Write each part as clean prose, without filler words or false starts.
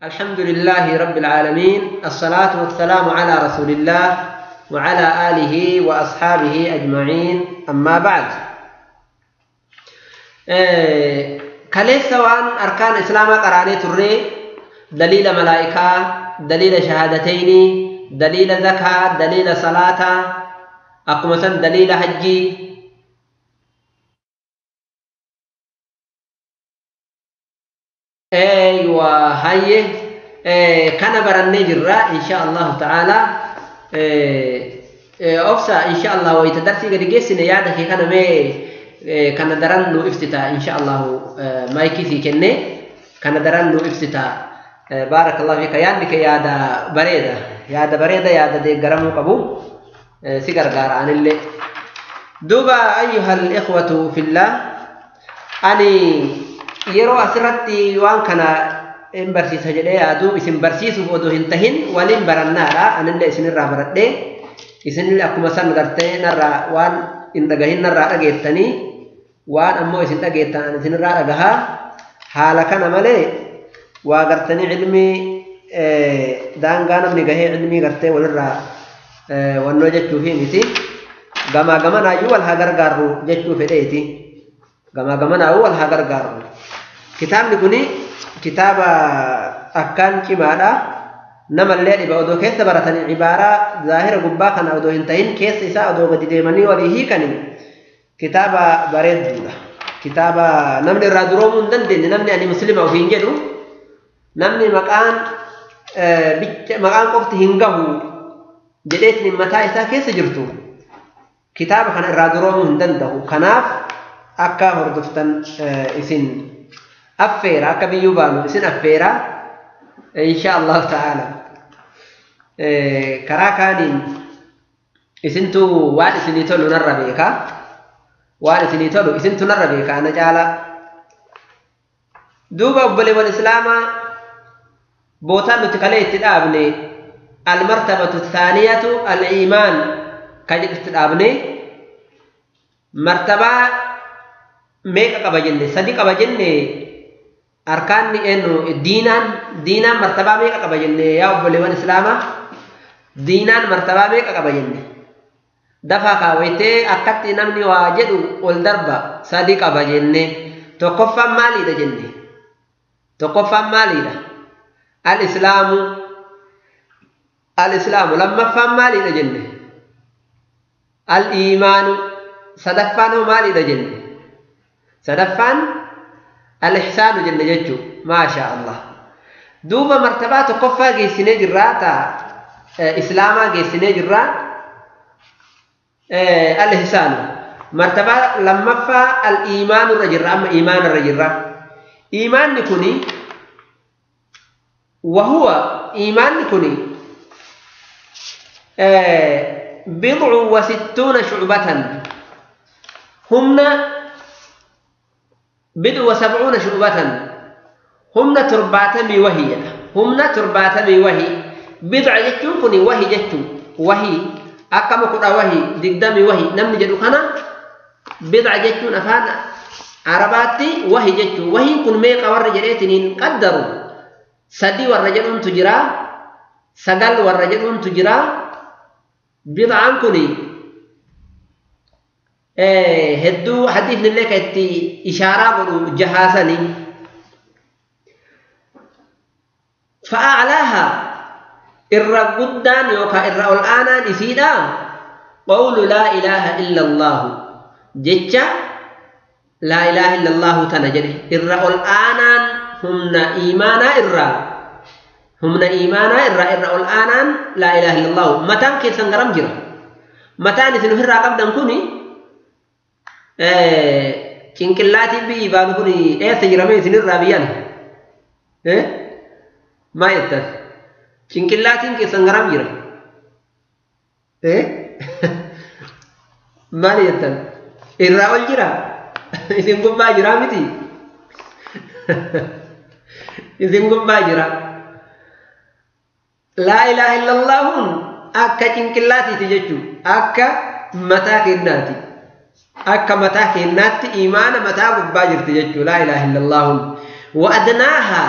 الحمد لله رب العالمين، الصلاة والسلام على رسول الله وعلى آله وأصحابه أجمعين، أما بعد. كليس سواء أركان إسلام قراني تري دليل ملائكة، دليل شهادتين، دليل زكاة، دليل صلاة، أقمصا دليل حجي. أيوة هاي كان برني جرا إن شاء الله تعالى أفسا إن شاء الله ويتدرسي قد جسنا يادا كي كان مي كان درن نو افتتاح إن شاء الله مايكي في كنة كان درن نو افتتاح بارك الله فيك يادك يادا بريدة يادا دي قرمو قبو سيقر قاران اللي دوبا أيها الإخوة في الله أني yeroo asirratti waan kana in barsiisa jedhee yaadu isin barsiisuuf odoo hin tahin waliin barannaadha. Anillee isinirraa baradhee isinillee akkuma san gartee narraa waan hin dhagahin narraa dhageettanii waan ammoo isin dhageettan isinirraa dhagahaa haala kana malee waa gartanii ilmii daangaa namni gahee ilmii gartee walirraa wannoo jechuufi miti gamaa gamanaayyuu wal haa gargaarru jechuu fedheeti. gamaa gamanaayyuu wal haa gargaarru. Kitaabni kuni kitaaba akkaan cimaadha. Namallee dhiba odoo keessa baratanii ibaaraa zaahira gubbaa kana odoo hin tahin keessa isaa odoo gadi deemanii walii hiikanii kitaaba bareedduudha. Kitaaba namni irraa duroomuu hin dandeenye, namni ani muslima ofiin jedhu namni maqaan qofti hin gahu jedheetiin mataa isaa keessa jirtu kitaaba kana irraa duroomuu hin danda'u. Kanaaf akka hordoftan isin affeera akka biyyuu baanu isin affeera insha Allah ta'ala. Karaa kaaniin isintu waan isinii tolu narra beeka, waan isinii tolu isintu narra beeka ana caala. Duuba obboleewwan islaamaa bootaan nuti kalee itti dhaabne almartabatu thaaniyatu al-iimaan kan itti dhaabne martabaa meeqa qaba jenne? Sadi qaba jenne. Arkaanni enu diinaan martabaa meeqa qaba jenne yaa obboleewwan islaamaa? Diinaan martabaa meeqa qaba jenne? Dafaa kaawwatee akkatti namni waa jedhu ol darba sadi qaba jenne. Tokkoffaan maaliidha jenne? Tokkoffaan maaliidha? Al-islaamu. Lammaffaan maaliidha jenne? Al-iimaanu. Sadaffaan maaliidha jenne? Sadaffaan al-ihsaanu jenne jechuun maashaa Allah. Duuba martabaa tokkoffaa geessinee jirraa ta'a islaamaa geessinee jirraa al-ihsaanu. Martabaa lammaffaa al-iimaanu irra jirra, amma iimaana irra jirra. Iimaanni kuni iimaanni kuni bid'u wa sittuuna shu'batan humna بدء وسبعون شعبة هم ترباتمي وهي بضع جتون كني وهي جتون وهي أكم كنا وهي دقدامي وهي نمني جدو كنا بضع جتون أفان عرباتي وهي جتون وهي كن ميقا والرجلين قدروا سدي والرجلون تجرا سقل والرجلون تجرا بضعان كني هدو حديث نلك اتي إشارة جهازني فأعلاها الرقدان يوكا الرأولآنا نسيدا قول لا إله إلا الله جتشا لا إله إلا الله تنجري الرأولآنا همنا إيمانا الرأولآنا لا إله إلا الله متان كيسان غرام جرا متان نسنو هرّا قبدا كوني cinkillaatiin biyyi baanu kun eessa jirame isinirraa biyyan maa jettan? Cinkillaatiin keessan garam jira? maal jettan? Irraa ol jira? Isin gubbaa jira miti? Isin gubbaa jira? Laa ilaaha illallaahuun akka cinkillaatiiti jechuu akka mataa kennaati. akka mataa kennaatti iimaana mataa gubbaa jirti jechuu laa ilaaha illallaahu wa adnaaha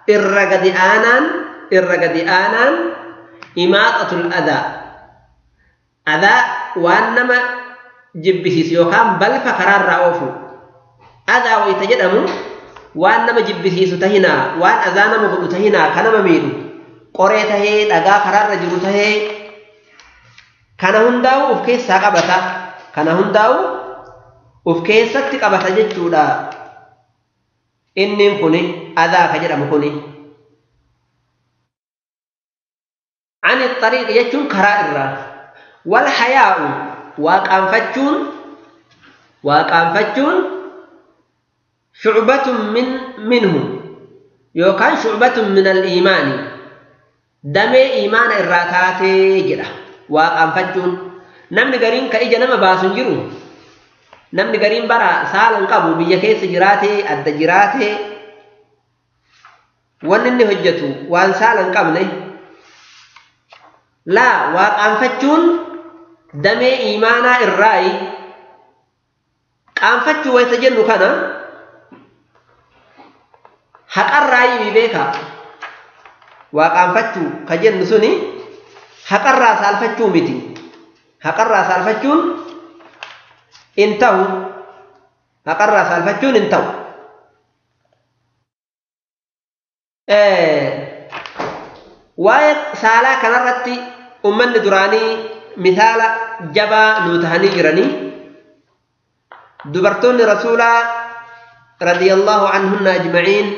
irragadi aanaan imaaqatul adaa waan nama jibbisiisu yookaan balfa karaarraa oofu adaa wayita jedhamu waan nama jibbisiisu tahinaa waan azaa nama godhu tahinaa kan nama miidhu qoree tahee dhagaa karaarra jiru tahee kana hundaa'u of keessaa qabata kana hundaa'u of keessatti qabata jechuudha innin kuni adaa ka jedhamu kuni ani xariiq jechuun karaa irraa wal hayaa'u waaqaanfachuun shu'batun minhu yookaan shu'batun min al-iimaani damee iimaana irraa taatee jedha waaqaanfachuun namni gariin ka ija nama baasu hin jiru namni gariin bara saalan qabu biyya keessa jiraatee adda jiraatee wanni inni hojjetu waan saalan qabne laa waaqaanfachuun damee iimaanaa irraayi qaanfachuu wayta jennu kana haqarraayi beeka waaqaanfachuu ka jennu suni haqarraa saalfachuu miti haqarraa saalfachuun in ta'u haqarraa saalfachuun in ta'u waa'ee saalaa kanarratti ummanni duraanii misaala jabaa nuu tahanii jiranii dubartoonni rasuulaa radiyallahu anhunna ajma'iin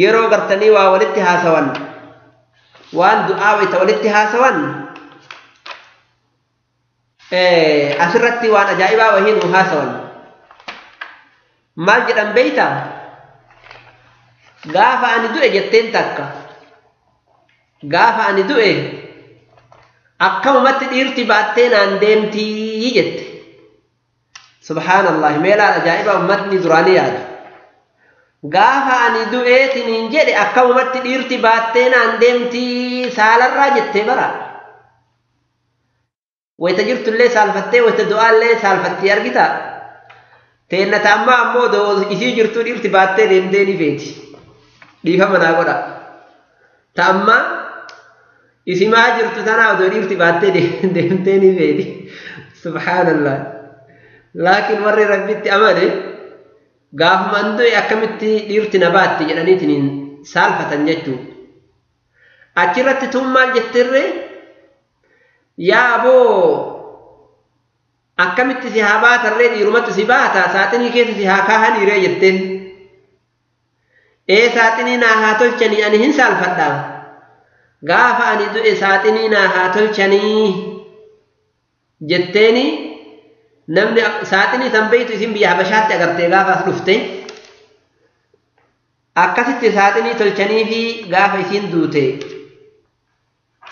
yeroo gartanii waa walitti haasawan waan du'aa wayta walitti haasawan asirratti waan ajaa'ibaa wahii nuu haasawan maal jedhan beeyta gaafa ani du'e jetteen takka gaafa ani du'e akkamumatti dhiirti baattee naan deemtii jette subhaanallah meelaa ajaa'ibaa ummatni duraanii yaadu gaafa ani du'eetiniin jedhe akkamumatti dhiirti baattee naan deemtii saalarraa jettee bara wayta jirtullee saalfattee wayta du'aallee saalfattee argita teennata ammaa ammoo isii jirtuu dhiirti baattee deemtee ni feeti dhiifama naa godha ta'ammaa isimaa jirtu tanaa odoo dhiirti baattee deemtee ni feeti subhaanallah laakiin warri rabbitti amane gaafumaan du'e akkamitti dhiirti na baatti jedhaniitiin saalfatan jechuu achirratti tun maal jettirre yaa aboo akkamitti si haa baatarree dhiirumatti si baata saaxinii keessa si haa kaahaniiree jetteen saaxinii naa haa tolchanii ani hin saalfadhaa gaafa ani du'e saaxinii naa haa tolchanii jetteeni namni saaxinii san beeytu isin biyya habashaatti agartee gaafaas dhufte akkasitti saaxinii tolchanii fi gaafa isin duute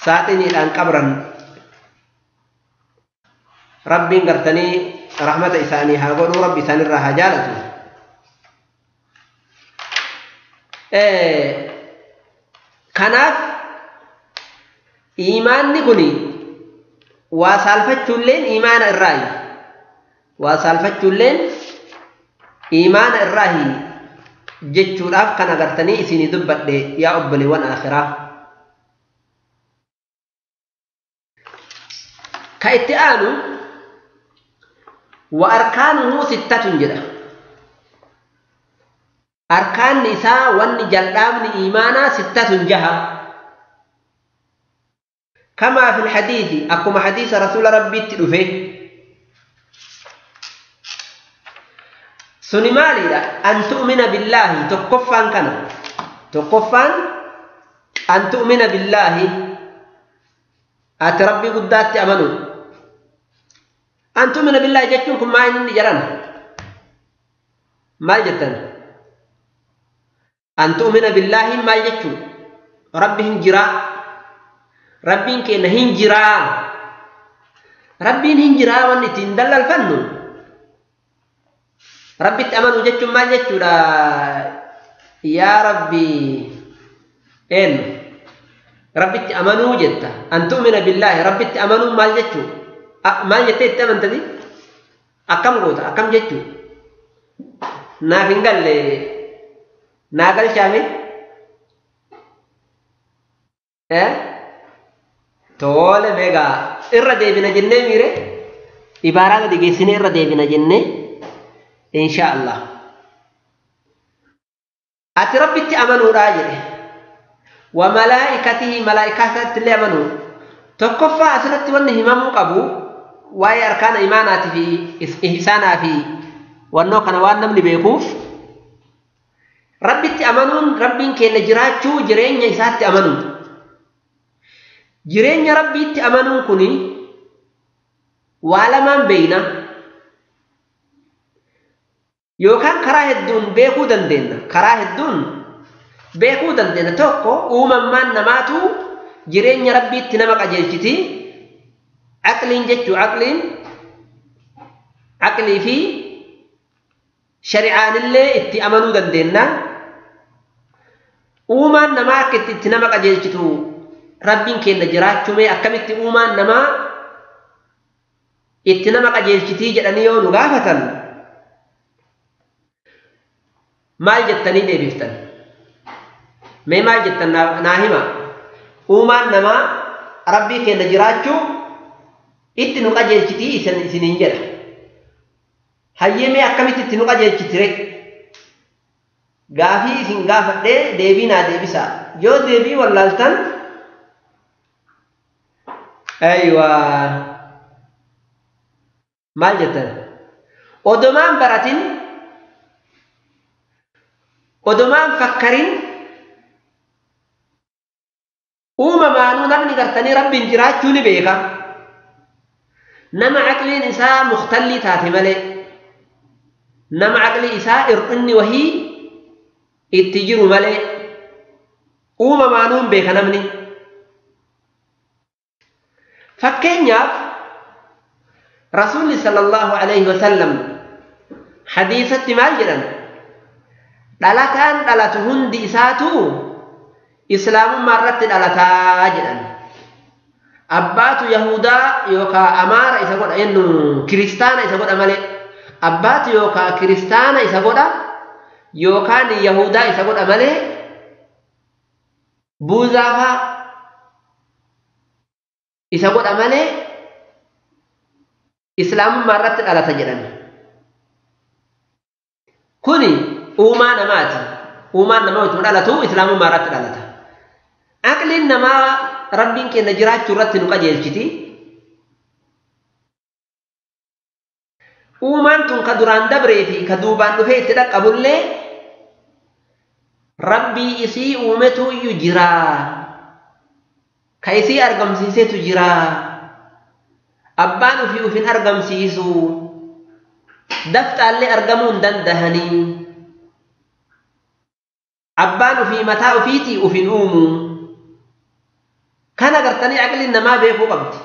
saaxiniidhaan qabran rabbiin gartanii rahmata isaanii haa godhuu rabbi isaanirraa haa jaalatu kanaaf iimaanni kuni waa saalfachuulleen iimaana irraayi waa saalfachuulleen iimaana irraayi jechuudhaaf kan agartanii isinii dubbadhe yaa obboleewwan akhiraa ka itti aanu wa arkaanuhu sittatun jedha arkaanni isaa wanni jal'aamni iimaanaa sittatun jaha كما في الحديث أكما حديث رسول ربي تدفه سنمالي أن تؤمن بالله تكفان كان تكفان أن تؤمن بالله أتربي قدات أمنوا أن تؤمن بالله جتنكم ما إنني جران ما جتن أن تؤمن بالله ما جتن ربهم جراء ربين كنا هنجرا ربين هنجرا ونتين دلال فنو ربي تأمنوا جتشو ما جتشو لا يا ربي إن ربي تأمنوا جتا أن تؤمن بالله ربي تأمنوا ما جتشو ما جتت تأمن تدي أكم قوتا أكم جتشو نافين قال لي nagal chame tole mega irra deebina jenne mire ibaara digeessine irra deebina jenne insha Allah ati rabbitti amanuudha jedhe wa malaa'ikatihi malaa'ikatatti illee amanuu tokkoffaa asirratti wanni himamuu qabu waa'ee arkaana imaanaati fi ihsaanaa fi wannoo kana waan namni beekuuf rabbitti amanuun rabbiin keenya jiraachuu jireenya isaatti amanuun jireenya rabbiitti amanuun kuni waa lamaan beeyna yookaan karaa hedduun beekuu dandeenya tokko uumammaan namaatu jireenya rabbiitti nama qajeelchiti aqliin jechuu aqlii fi shari'aanillee itti amanuu dandeenya uumaan namaa akka itti nama qajeelchitu rabbiin keenya jiraachume akkamitti uumaan namaa itti nama qajeelchitii jedhanii yoo nu gaafatan maal jettanii deebiftan mee maal jettan naa hima uumaan namaa rabbii keenya jiraachuu itti nu qajeelchitii isiniin jedha hayyemee akkamitti itti nu qajeelchitire gaafii isin gaafadhee deebii naa deebisaa yoo deebii wallaaltan aywa maal jettan odomaan baratin odomaan fakkarin uumamaanuu namni gartanii rabbiin jiraachuu ni beeka nama aqliin isaa mukhtallii taate malee nama aqlii isaa ir'inni wahii itti jiru malee uumamaanuu hin beeka namni fakkeenyaaf rasuulli sallallahu alayhi wasallam hadiisatti maal jedhan dhalataan dhalatu hundi isaatu islaamummaa irratti dhalataa jedhan abbaatu yahudaa yookaan amaara isa godha yennu kiristaana isa godha malee abbaatu yookaan kiristaana isa godha yookaan yahudaa isa godha malee buuzaafaa isa godha malee islaamummaa irratti dhalata jedhan kuni uumaa namaati uumaan namaa utuma dhalatu islaamummaa irratti dhalata aqliin namaa rabbiin keenya jiraachuu irratti nu qajeelchiti uumaan tun ka duraan dabree fi ka duubaan dhufee itti dhaqqabullee rabbii isii uumetu iyyuu jiraa ka isii argamsiisetu jiraa abbaan ufii ufin argamsiisu daftaallee argamuu hin dandahanii abbaan ufii mataa ufiitii ufin uumu kana gartanii aqliin namaa beekuu qabdi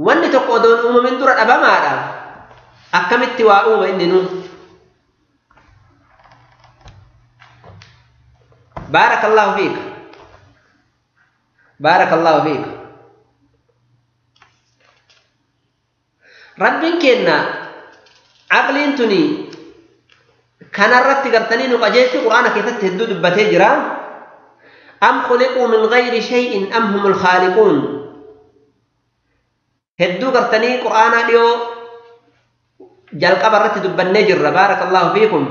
wanni tokko odoon uumamin dura dhabamaadha akkamitti waa uuma inni nu baarakallahu fiika baarakallahu fiika rabbiin keenya aqliin tuni kanarratti gartanii nu qajeelchu qur'aana keessatti hedduu dubbatee jira am khuliquu min ghayri shay'in am humul khaaliquun hedduu gartanii qur'aana dhiyoo jalqaba irratti dubbannee jirra baarakallahu fiikum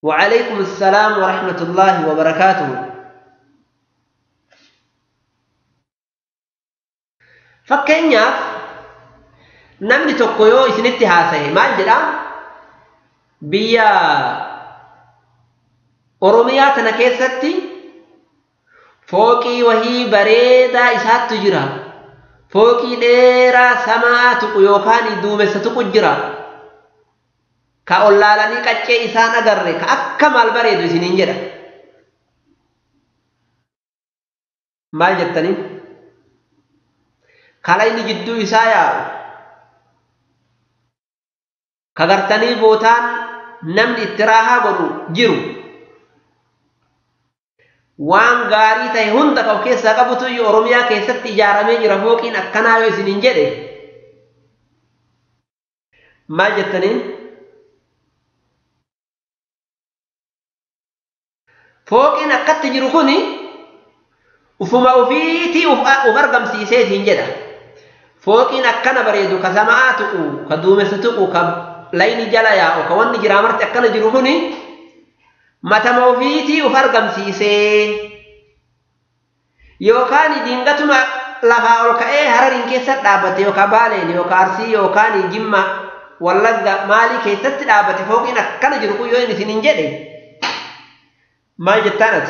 وعليكم السلام ورحمة الله وبركاته fakkeenyaaf namni tokko yoo isinitti haasaye maal jedha biyya oromiyaa tana keessatti fooqii wahii bareedaa isaattu jira fooqii dheeraa samaa tuqu yookaan duumessa tuqu jira ka ollaalanii qaccee isaan agarre ka akka maal bareedu isiniin jedha maal jettanii kala inni jidduu isaa yaa'u kagartanii bootaan namni itti raahaa godhu jiru waan gaarii ta'e hunda qabu keessaa qabutu oromiyaa keessatti ijaaramee jira fooqiin akkanaa yoo isiniin jedhe ما جتنين فوق إن أكت جركوني وفما وفيتي وفرقم سيسي سنجدة فوق إن أكنا بريدو كسماعاتك كدومستك كلاين جلايا وكوان جرامرت أكنا جركوني متى موفيتي وفرقم سيسي يوكاني دينغتما لفا والكأي هررين كيسات دابت يوكا بالين يوكا أرسي يوكاني جمع واللغة مالي كيسات دابت فوق إن أكنا جركو يوين سنجدة ما جتانت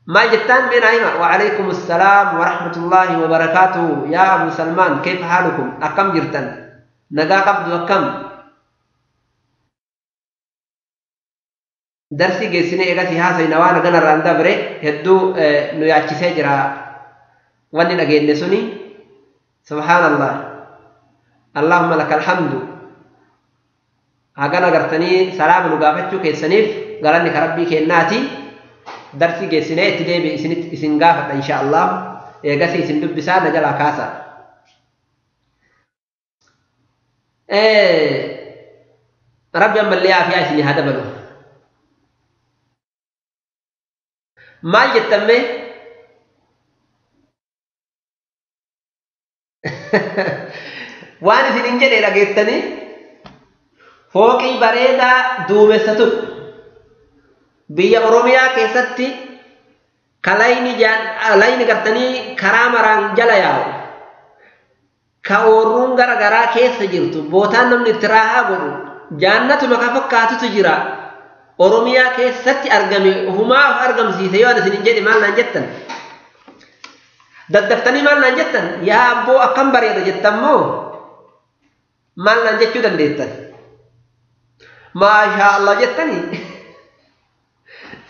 ما جتان بين أيما وعليكم السلام ورحمة الله وبركاته يا أبو سلمان كيف حالكم أكم جرتن نجا قبض وكم درسي جسني إيجا سيها سينوانا جنا راندا بري هدو نياتشي سجرا واني نجين نسوني سبحان الله اللهم لك الحمد هاجنا قرتني سلام نجافتشو كيسنيف قالني كربي كيناتي درسي جسني تدي بسنجافة إن شاء الله إيجا سيسندب بسان نجلا كاسا ربي أمبلي عافية سني هذا بلو ما جتمه وأنا في نينجا إلى جتني فوقي بريدا دومستو بيا أوروميا كيستي كلايني جان لايني كرتني كرامران جلاياو كأورون غرغرا كيس جرتو بوتان نمني تراها غرو جانة مكافك كاتو تجرا أوروميا كيستي أرجمي هما أرجم سيسيو هذا سنجدي مال نجتن دفتني مال نجتن يا أبو أكم بريدا جتمو مال نجتو دنديتن ما شاء الله جتني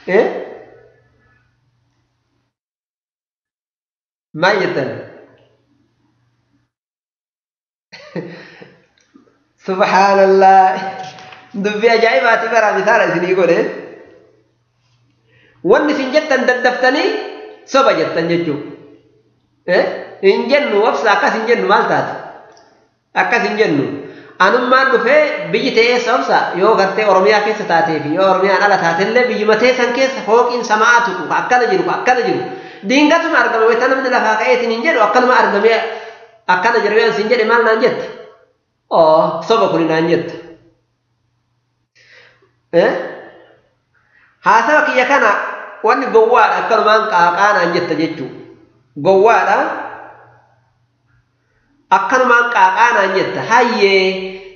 إيه ما جتن سبحان الله دبي أجايبات برا مثال سني يقول وان سنجتن دفتني سبا جتن جتو إن جنو وفصل أكاس إن جنو مالتات أكاس إن جنو أنا ما نفه بيجي سوسا يو غرتي أورميا كيس تاتي في يو أورميا على تاتي بيجي متى سانكيس فوق إن سماعتك أكل جرو دينغا تما أرجم ويتنا من الفاقية تنجر وأكل ما أرجم أكل جرويان سنجر مال نانجت سبا كوني نانجت هذا كي يكنا وان جوال أكل ما أكان نانجت تجتو جوال أكل ما أكان نانجت هاي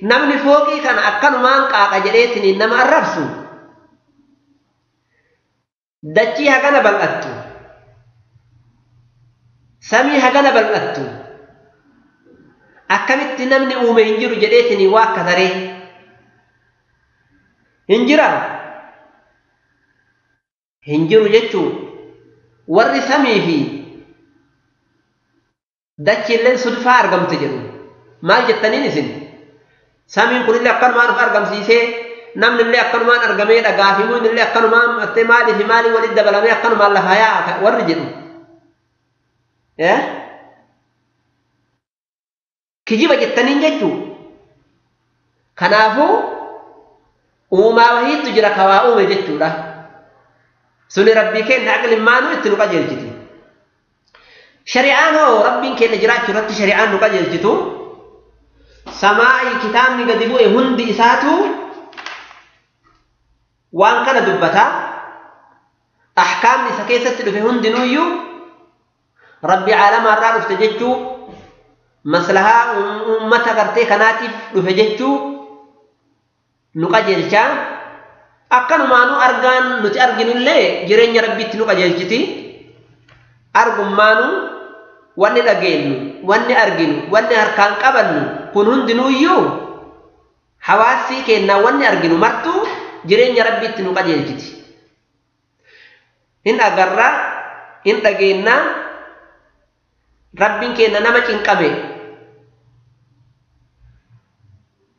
نمني فوقي كان أكل ما أكان جريتني نما الرفسو دتشي هكذا بلأتو سامي هكذا بلأتو أكملت نمني أومي هنجرو جريتني واكثري هنجرو جتشو ورّي سامي في دتشي اللي صدفة أرقم تجرو ما جتنين سن سامي كل اللي أكل ما نفع أرقم سيسي نمن اللي أكل ما أرقمي لقافمون اللي أكل ما أتمالي في مالي ولد بلامي أكل ما لفايا ورّي جرو كجيبا جتنين جتو كنافو وما وهي تجرى كواؤم جتو له سني ربي كين عقل ما نو اتنقى جلجتو شريعان هو ربي كين جرات شرط شريعان نقى جلجتو سماعي كتاب نقدبو هندي إساتو وان كان دبتا أحكام نسكيسة في هندي نويو ربي عالم الرار افتججو مسلها أمتا قرتي كناتف رفججو نقجلشا أكن ما نو أرغان نتي أرغن اللي جرين ربي تنقجلشتي أرغم ما نو واني لغينو واني أرغنو واني أركان قبلنو كنون دنو يو حواسي كينا واني أرغنو مرتو جرين ربي تنقجلشتي إن أغرى إن لغينا ربين كينا نما چنقبه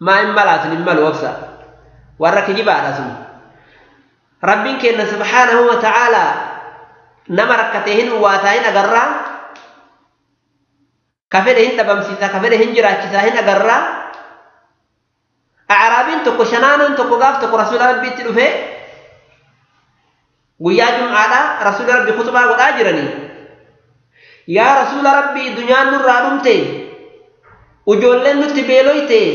ما إمبالاس نمال وفسا ورك جبال اسم ربين كينا سبحانه وتعالى نما ركتهن واتهن أقرى كفرهن تبمسيسا كفرهن جراكساهن أقرى أعرابين تكو شنانا تكو غاف تكو رسول ربي تلوفي ويا جمعة رسول ربي خطبة قد أجرني يا رسول ربي دنيا نور رانمتي وجولن نتبيلويتي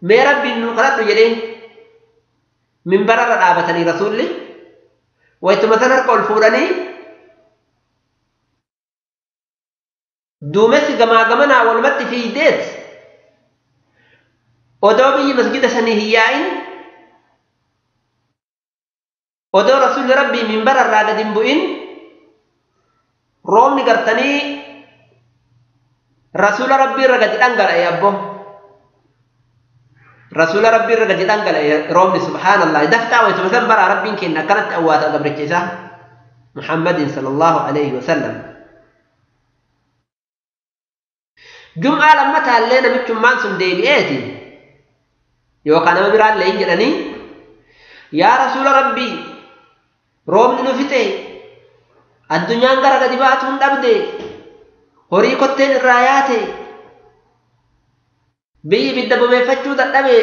ما ربي نقرأت جلين من برر الآبتني رسول لي ويتمثل قول فوراني دومس غما والمت في ديت ودوبي مسجد سنهيائن ودو رسول ربي من برر راقدين بوئن روم نقرتني رسول ربي رقد أنقل يا أبو رسول ربي رقد أنقل يا روم سبحان الله دفتا ويتمثل برا ربي كنا كانت أواتا قبر محمد صلى الله عليه وسلم جمعة لما تهلينا بجمان سن ديبئاتي يوكان مبران لين جدني يا رسول ربي روم نفتي الدنيا انقرق دباتهم دبدي هوري كتين الراياتي بي بالدبو مفتشو دبي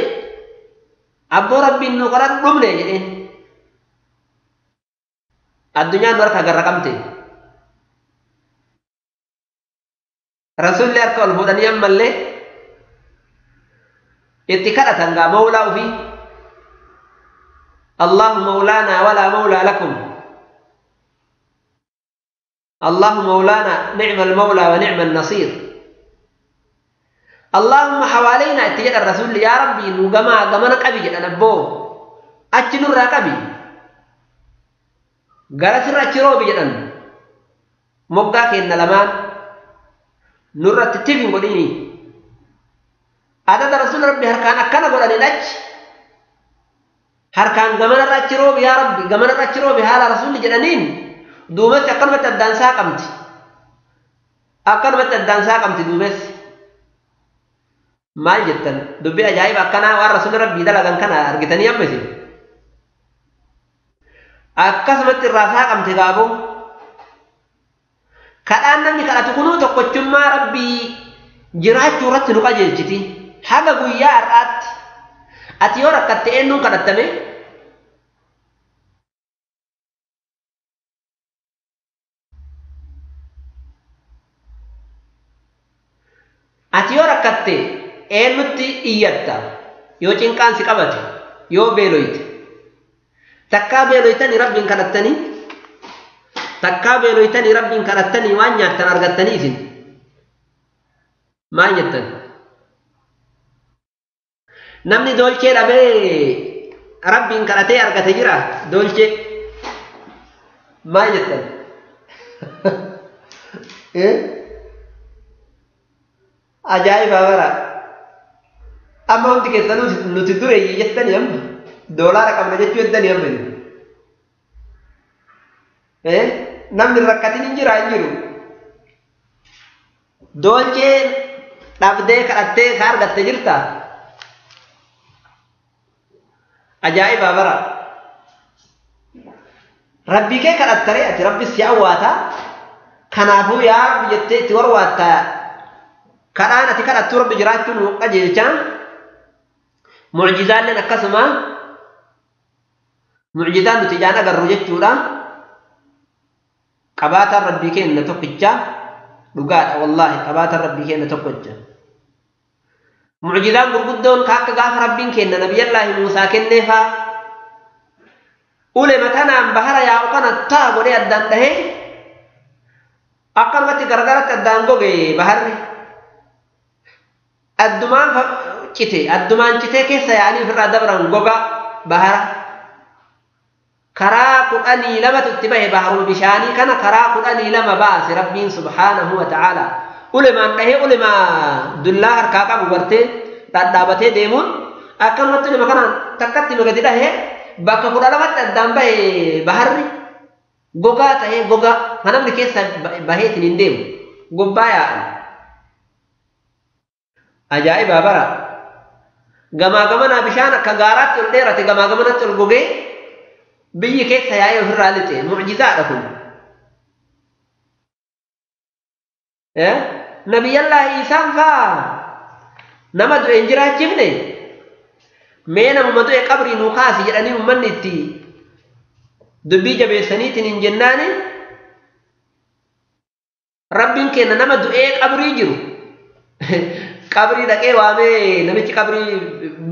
أبو ربي نقرأ رمني جدين الدنيا نورك قرقمتي رسول الله قال فودن يمل له اتكالة تنقى مولاه في الله مولانا ولا مولى لكم الله مولانا نعم المولى ونعم النصير اللهم حوالينا اتجاه الرسول يا ربي نقما قمنا قبي جدا نبو أجنر قبي قالت الرجرو بجدا مقاك إن لمان نورة تتفين قديني هذا رسول ربي هركان أكنا قدني نج هركان قمنا الرجرو يا ربي قمنا الرجرو بهذا رسول جدنين دومس أكرمت الدانسا قمت أكرمت الدانسا قمت دومس ما جدا دبي أجايب أكنا ورسول ربي دلقان كنا أرجتني أمسي أكسمت الراسا قمت قابو كأن نمني كلا تكونوا تقول ما ربي جرات جرات نقاجل جتي حاجة قوية أرات أتيورك كتئنون كلا تمي أتيورك كتئ إنتي إياتا يو تنكان سكابت يو بيلويت تكا بيلويتني ربي كنتني تكا بيلويتني ربي كنتني وان ياتن أرغتني إذن ما يتن نمني دولشي ربي ربي كنتي أرغتي جرا دولشي ما يتن أجايب أورا أما أنت كسانو نتدور يجتني أم دولار كم نجت يدني أم نمني ركعتين إنجرا إنجرو دولشي نبدأ كرتة خار قتجرتا أجايب أورا ربي كي كرتري أتي ربي سياواتا كنافو يا بيجتة تورواتا كرانا تكرر تور بجراتون وقجيلشان معجزات لنا كسمة معجزات نتيجانا قررجت جورا قبات ربي كين نتوقجا لقات والله قبات ربي كين نتوقجا معجزات قرقدون كاك غاف ربي كين نبي الله موسى كين نفا أولي متانا بحر يا وقنا التاب ولي الدان دهي أقل متي قرقرت الدان قوغي بحر الدمان كتي الدمان كتي كيس يعني في الردبران غوغا بحر كرا قراني لما تتبه بحر بشاني كان كرا قراني لما باس ربي سبحانه وتعالى علماء نهي علماء دلله كاكا بورته تدابته ديمون akan waktu ni makanan takat ti magadi dah baka pudalamat damba bahar goga tahe goga hanam ni kesa bahe tinindem gobbaya ajaib babara gama na bishana kagarat tul dera te gama na tul goge biyi kesa ya huralite mu'jizat akun nabi allah isa fa nama do injira chimne meena mummadu qabri nu kaasi jedhanii ummanni itti dubbii jabeessaniitiin hin jennaani rabbiin kenna nama du'ee qabrii jiru qabrii dhaqee waamee namichi qabrii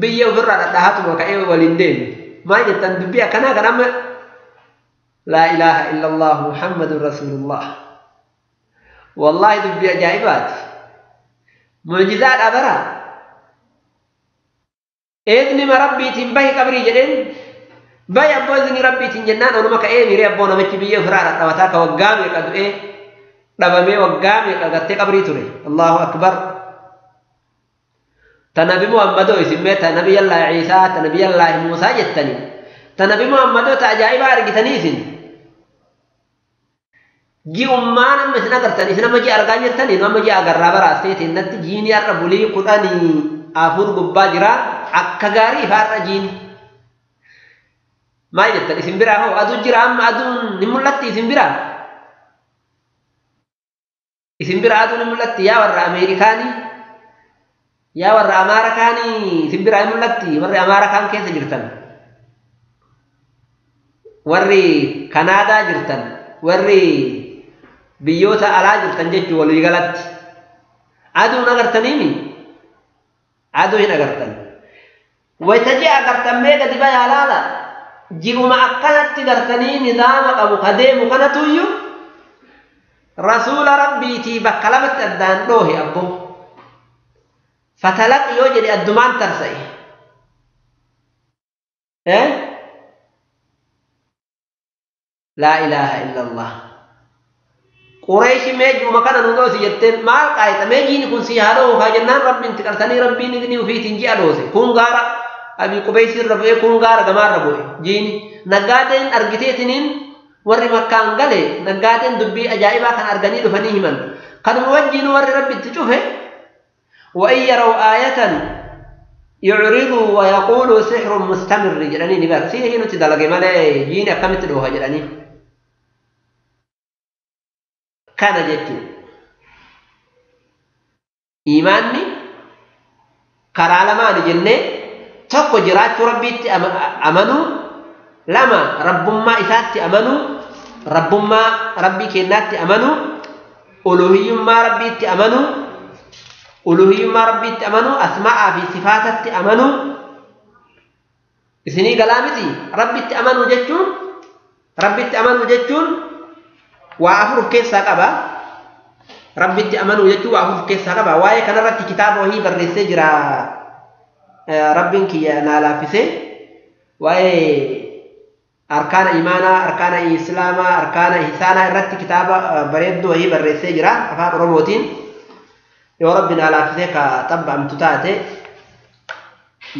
biyya ofirraa dhadhahatuma ka'ee waliin deemu maal jettan dubbii akkanaa kan amma laa ilaaha illallah muhammadun rasulullah wallahi dubbii ajaa'ibaati mu'jizaadha bara eegnima rabbiitiin bahi qabrii jedheen bahi abboo izni rabbiitiin jennaan onuma ka'ee miiree abboo namichi biyya ofirraa dhadhawataa ka waggaa meeqa du'ee dhabamee waggaa meeqa gartee qabrii ture allahu akbar tanabi muhammadoo isinmee tanabi yallaa ciisaa tanabi yallaa muusaa jettanii tanabi muhammadoo ta ajaa'ibaa argitanii isin ji'ummaan amma isin agartan isin amma ji'a argaa jirtanii nu amma ji'a agarraa baraasteetiin natti jiini har'a bulii 14 gubbaa jira akka gaarii ifaarra jiini maal jettan isin biraa hoo aduu jira amma aduun ni mul'atti isin biraa isin biraa aduun ni mul'atti yaa warra ameerikaanii yaa warra amaarakaanii isin biraa ni mul'atti warri amaarakaan keessa jirtan warri kanaadaa jirtan warri biyyoota alaa jirtan jechuu walii galatti aduun agartaniimi aduu hin agartan waytaji agartan mee gadi bayaa laala ji'uma akkanatti gartanii nidaama qabu kadeemu kanatuyyu rasuula rabbiitii bakka lamatti addaan dhoohe abbo fatalaqi yoo jedhe addumaan tarsa'e laa ilaaha illallah qureeshi meejuma kana nu dhoosi jetteen maal qaayita meejiini kun sii haa dhoohu haa jennaan rabbiin tiqarsanii rabbiin idni ufiitiin ji'a dhoose kun gaara abii qubeysirra bu'ee kun gaara gamaarra bu'e jiini naggaadeen argiteetiniin warri makkaan gale naggaadeen dubbii ajaa'ibaa kan arganii dhufanii himan kanuma wajjiin warri rabbitti cufe wa in yaraw aayatan yu'ridu wa yaqulu sihrun mustamir jedhanii ni bar sii nuti dalage malee jiini akkamitti dhooha jedhanii kana jechuun imaanni karaa lamaani jennee tokko jiraachuu rabbiitti amanuu lama rabbummaa isaatti amanuu rabbummaa rabbii kennaatti amanuu uluhiyyummaa rabbiitti amanuu uluhiyyummaa rabbiitti amanuu asmaa'aa fi sifaatatti amanuu isinii galaa miti rabbitti amanuu jechuun waa afur of keessaa qaba rabbitti amanuu jechuun waa afur of keessaa qaba waa'ee kanarratti kitaaba wahii barreessee jira rabbiin kiyya naa laaffisee waa'ee arkaana imaanaa arkaana islaamaa arkaana ihsaanaa irratti kitaaba bareedduu wahii barreessee jira afaan oromootiin yoo rabbi naa laaffisee ka xabba'amtu taate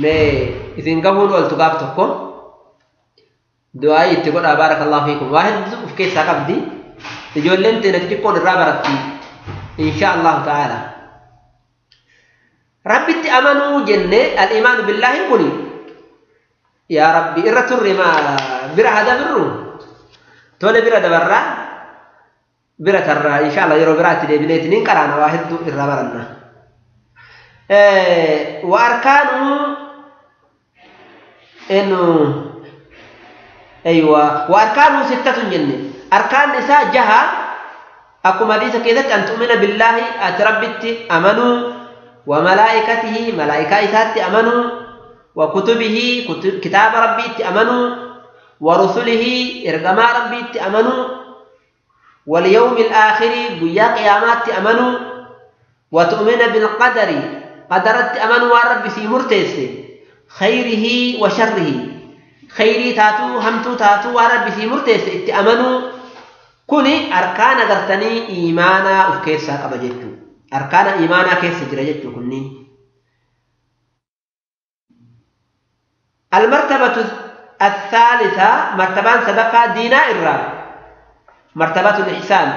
mee isin gahuun ooltu gaaf tokko du'aayii itti godhaa baarakallahu fiikum waa hedduu of keessaa qabdi ijoolleen teena xixiqqoon irraa baratti insha allahu ta'ala rabbitti amanuu jenne al-imaanu billaahi kun yaa rabbi irra turre ma bira hadabirru tole bira dabarraa bira tarraa insha allah yeroo biraatti deebineetiniin qaraana waa hedduu irraa baranna wa arkaanu enu aywa wa arkaanu sittatun jenne arkaan isaa jaha akkuma hadiisa keessatti an tu'mina billaahi ati rabbitti amanuu wa malaa'ikatihi malaa'ikaa isaatti amanuu wa kutubihi kitaaba rabbiitti amanuu wa rusulihi ergamaa rabbiitti amanuu wal yawmil aakhiri guyyaa qiyaamaatti amanuu wa tu'mina bilqadari qadaratti amanuu waan rabbi sii murteesse khayrihi wa sharrihi khayrii taatuu hamtuu taatuu waan rabbi sii murteesse itti amanuu kuni arkaana gartanii iimaanaa of keessaa qaba jechuu arkaana iimaanaa keessa jira jechuu kunniin almartabatu الثالثة مرتبان سبقا دينا إرّا مرتبة الإحسان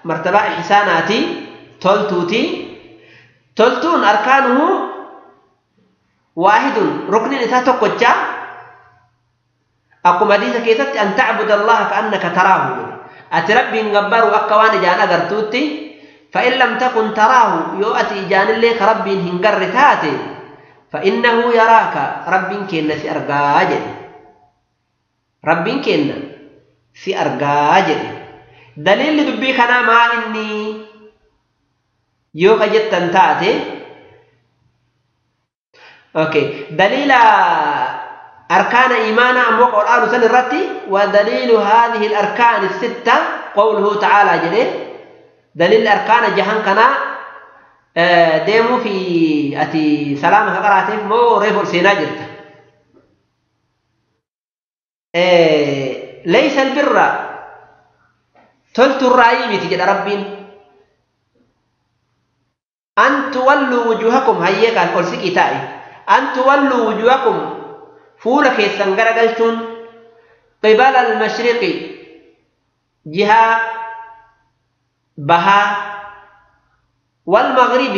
مرتبة إحساناتي تلتون أركانه واحد ركن نساء تقوى أقوم حديث كيست أن تعبد الله كأنك تراه أتربي نغبر أكوان جان أغرتوتي فإن لم تكن تراه يؤتي جان اللي كربي هنقر تاتي فإنه يراك رب كن في أرجاجل رب كن في أرجاجل دليل دبي خنا ما إني يوكا جتن تاتي أوكي دليل أركان إيمانا أموك القرآن سن الرتي ودليل هذه الأركان الستة قوله تعالى جده دليل أركان جهان كنا ديمو في أتي سلام قراتي مو ريفول سينا جرت ليس البر تلت الرأي بتجد ربين أن تولوا وجوهكم هيك القرسي كتائي أن تولوا وجوهكم فولك السنجر قلتون قبل المشرق جهة بها والمغرب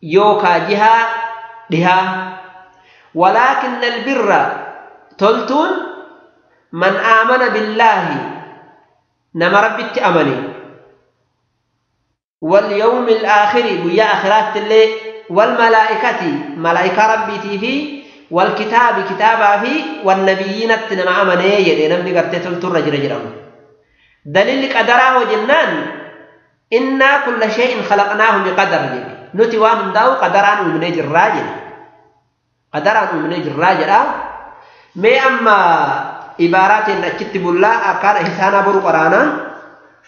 يوكا جهة لها ولكن البر تلتون من آمن بالله نما ربي تأمني واليوم الآخر بيا آخرات اللي والملائكة ملائكة ربي تيفي والكتاب كتابا في والنبيين التنمى أمني يدينا من قرتل ترجر جرم دليل قدره جنان إنا كل شيء خلقناه بقدر نتي وامن داو قدران من الراجل قدران من الراجل ما أما عبارات نكتب الله أركان إحسانا برو قرانا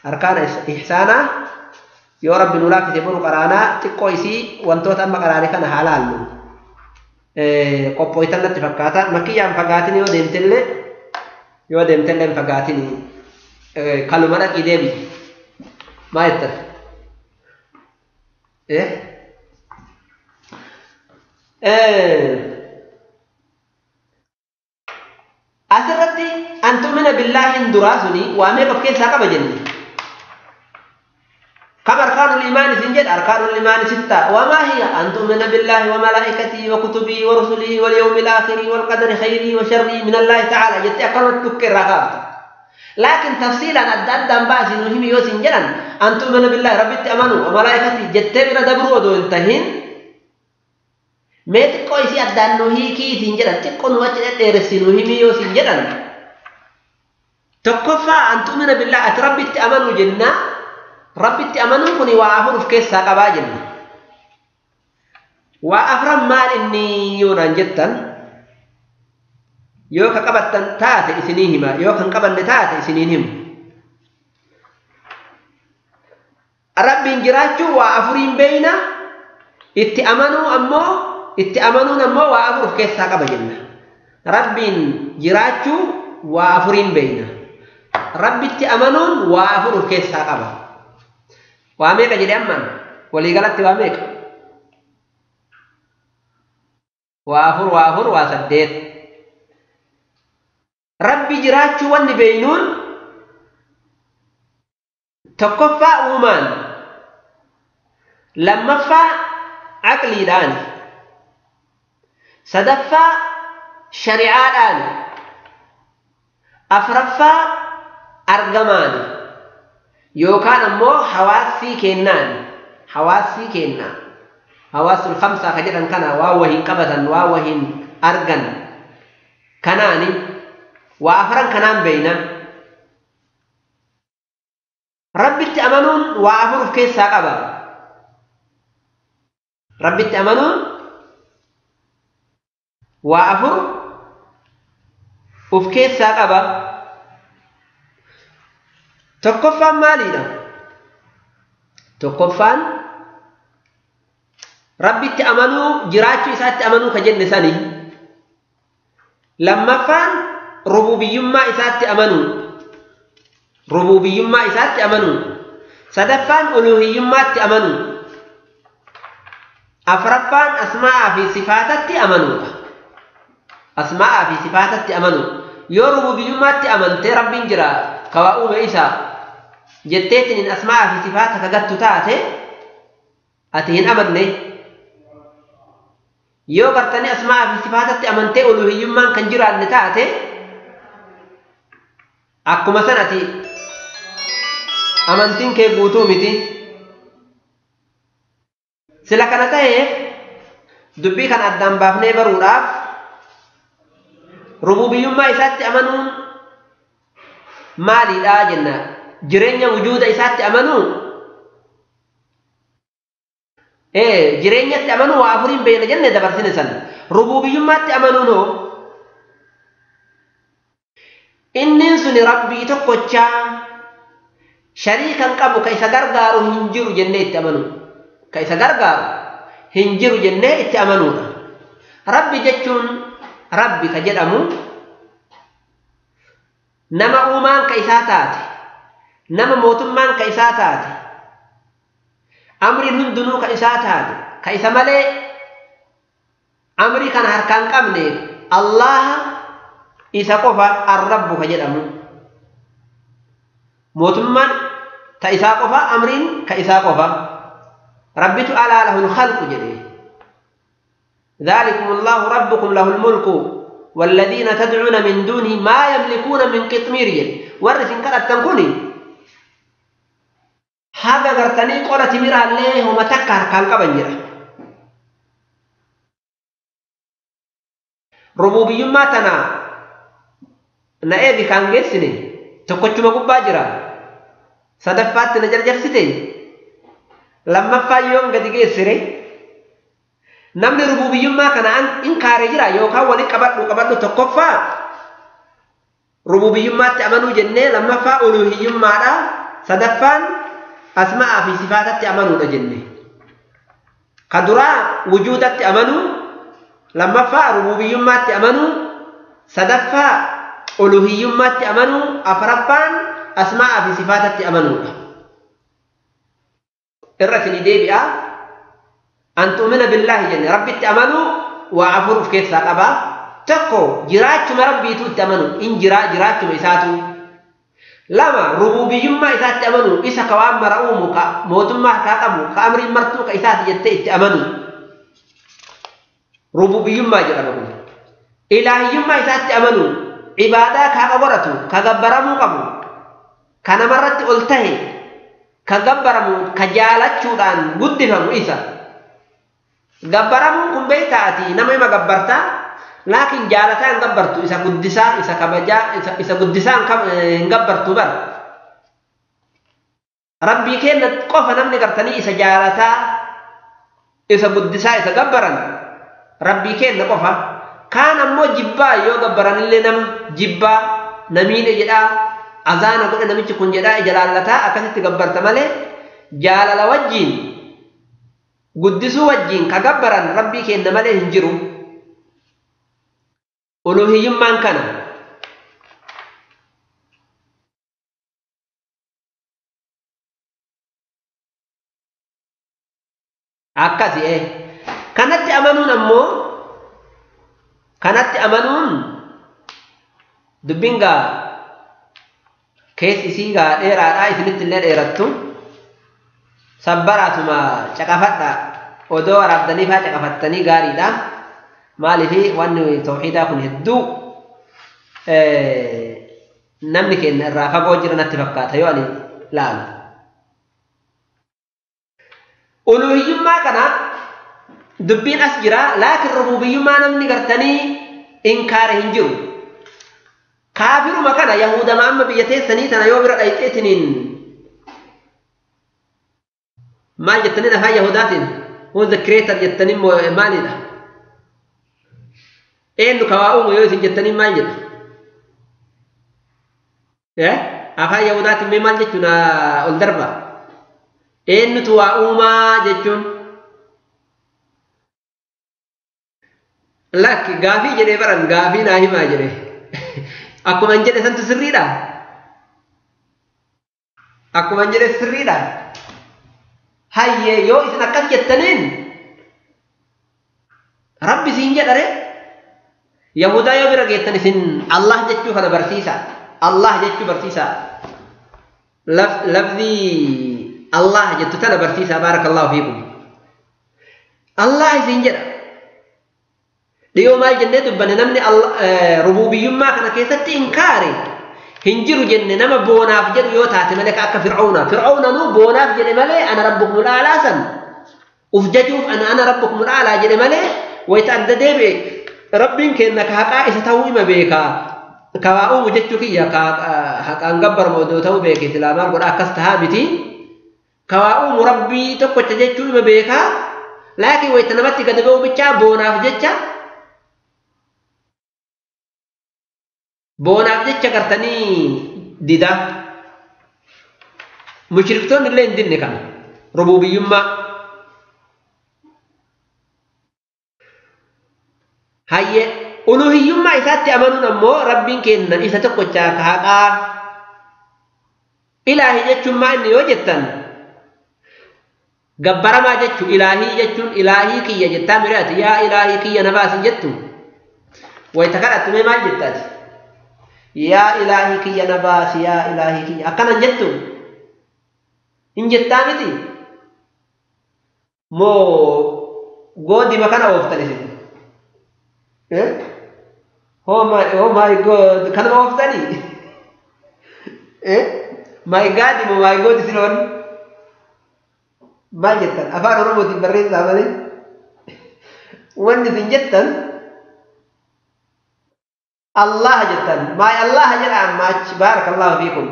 أركان إحسانا يا رب نولا كتبوا قرانا تكويسي وانتو تم قراني كان حلال قبويتنا تفكاتا مكي يام فقاتني يو ديمتل فقاتني كلمنا كيدبي ما يتر أسرتي أن تؤمن بالله اندراسني وأمي بكين ساقا بجني كم أركان الإيمان سنجد أركان الإيمان ستة وما هي أن تؤمن بالله وملائكته وكتبه ورسله واليوم الآخر والقدر خيره وشره من الله تعالى جت أقرأت تكر رغبت لكن تفصيلا الدم باس نهم يوسن جنا أن تؤمن بالله رب تأمنوا وملائكته جت بنا دبروا دون تهين ميت كويسي أدان نهي كي سنجنا تكون وجه ترس نهم يوسن جنا تكفى أن تؤمن بالله أترب تأمنوا جنة ربي تأمنوا كني وافر في كيس ساقبا جنة وأفرم مال إني يونان جدا يوكا قبطن تاتي إسنيهما يوكا قبطن تاتي إسنينهم ربي انجراجو وأفرين بينا اتأمنوا نمو وأفر في كيس ساقبا جنة ربي انجراجو وأفرين بينا ربي اتأمنون وأفر في كيس ساقبا واميك جدي أمان ولي قالت واميك وافر واسديت ربي جراتشو وان بينون تكفى ومان لما فا عقلي دان صدفا شريعة دان أفرفا أرجمان يوكان أمو حواسي كنان حواس الخمسة خجرا كان واوهن قبضا واوهن أرغن كناني وأفرن كنان بينا ربي تأمنون وأفر في كيس ساقبا ربي تأمنون وأفر في كيس ساقبا تكفان مالينا تكفان ربي تأمنوا جراتي إسات تأمنوا كجن سني لما فان ربوبيما إسات تأمنوا سدفان ألوهيما تأمنوا أفرفان أسماء في صفاتات تأمنوا يو ربوبيما تأمنت ربي جرا كواؤم إسا جتيتن إن أسماء في صفاتك قد تتاتي أتهن أمني يو قرتني أسماء في صفاتك أمنتي ألوهي يمان كنجر أن تاتي أكو مثلا أتي أمنتين كي بوتو متي سلا كانت dubbii kan addaan baafnee baruudhaaf rububiyyummaa isaatti amanuun maaliidha jenna jireenya wujuuda isaatti amanuu jireenyatti amanuu waa afuriin beena jenne dabarsine san rububiyyummaatti amanuun hoo innin suni rabbii tokkochaa shariikan qabu ka isa gargaaru hin jiru jennee itti amanu ka isa gargaaru hin jiru jennee itti amanuudha rabbi jechuun rabbi ka jedhamu nama uumaan ka isaa taate nama mootummaan ka isaa taate amriin hundinuu ka isaa taate ka isa malee amrii kana harkaan qabne Allah isa qofa ar-rabbu ka jedhamu mootummaan ta isaa qofa amriin ka isaa qofa rabbitu alaa lahul khalqu jedhe ذلكم الله ربكم له الملك والذين تدعون من دونه ما يملكون من قطمير ورث كانت تنكوني هذا غرتني قولت ميرا عليه وما تكر كان كبنجرة ربوبي ما تنا نأبي كان جسني تقول ما كباجرة صدفات نجر جرستي لما فايوم قد جسري namni rububiyyummaa kana inkaaree jira yookaan wali qabadhu tokkoffaa rububiyyummaatti amanuu jennee lammaffaa uluhiyyummaadha sadaffaan asma'aa fi sifaatatti amanuudha jenne ka duraa wujuudatti amanuu lammaffaa rububiyyummaatti amanuu sadaffaa uluhiyyummaatti amanuu afraffaan asma'aa fi sifaatatti amanuudha irra sini deebi'a أن تؤمن بالله جل ربي تأمنوا وعفور في كيف ساقبا تكو جراج ما ربي تأمنوا إن جراج ما إساتو لما ربوبي ما إسات تأمنوا إسا كوام مرأومك موت ما كاقمو كأمر مرتوك إسات جتئ تأمنوا ربوبي ما جربوا إلهي ما إسات تأمنوا عبادة كاقبرتو كغبرمو قبو كان مرت ألته كغبرمو كجالت شودان قدفمو إسا gabbaramuun kun beektaati nama ima gabbarta laakiin jaalataa hin gabbartu isa guddisaa isa kabajaa isa guddisaa hin gabbartu bar rabbii kenna qofa namni gartanii isa jaalataa isa guddisaa isa gabbaran rabbii kenna qofa kaan ammoo jibbaa yoo gabbaranillee nama jibbaa namiidhe jedhaa azaana godhe namichi kun jedhaa ija laallataa akkasitti gabbarta malee jaalala wajjiin guddisuu wajjiin ka gabbaran rabbii kenna malee hin jiru uluhiyyummaan kana akkasi kanatti amanuun dubbiin gaa keessa isii gaa dheeraadhaa isinitti illee dheerattu sabbaraatuma caqafadha odoo waraabdanii faa caqafattanii gaariidha maaliifi wanni tawxiidaa kun hedduu namni keenya irraa fagoo jira natti fakkaata yoo ani laalu uluhiyyummaa kana dubbiin as jira laakiin rububiyyummaa namni gartanii inkaare hin jiru kaafiruma kana yahudama amma biyya teessanii tana yoo bira dhayxeetiniin maal jettanii afaan yahudaatiin who the creator jettanii maalidha eenyu ka waa uumu yoo isin jettanii maal jedha afaan yahudaatiin mee maal jechuun ol darba eenyutu waa uumaa jechuun lakki gaafii jedhee baran gaafii naa himaa jedhee akkuma hin jedhe santu sirriidha akkuma hin jedhe sirriidha hayyee yoo isin akkas jettaniin rabbi siin jedhare yahudaa yoo bira geettan isin Allah jechuu kana barsiisa Allah jechuu barsiisa lafdii Allah jettu tana barsiisa baarakallahu fiikum Allah isin jedha dhiyoo maal jennee dubbanne namni rububiyyummaa kana keessatti inkaare hin jiru jenne nama boonaaf jedhu yoo taate malee akka fir'auna nu boonaaf jedhe malee ana rabbukumul a'laa san ufjajuuf ana rabbukum alaa jedhe malee wayita adda deebi'e rabbiin kenna ka haqaa isa ta'uu ima beekaa ka waa uumu jechuu kiyya ka haqaan gabbaramu odoo ta'uu beeke silaa maal godha akkas tahaa miti ka waa uumu rabbii tokkocha jechuu ima beekaa laakiin wayita namatti gad ba'u bichaa boonaaf jecha gartanii dida mushriktoonni illee hin dinne kana rububiyyummaa hayye uluhiyyummaa isaatti amanuun ammoo rabbiin kenna isa tokkochaa ka haqaa ilaahii jechuun maa inni yoo jettan gabbaramaa jechuu ilaahii jechuun ilaahii kiyya jettaa miraati yaa ilaahii kiyya na baasi jettu wayita kadhattume maal jettaati yaa ilaahii kiyya na baasi yaa ilaahii kiyya akkanan jettu hin jettaa miti moo goodima kana ooftan isin oh my god kanama ooftani my god mo my god isin on maal jettan afaan oromootiin barreessaa malee wanni isin jettan Allah jettan maay Allah jedha maach baarakallahu fiikum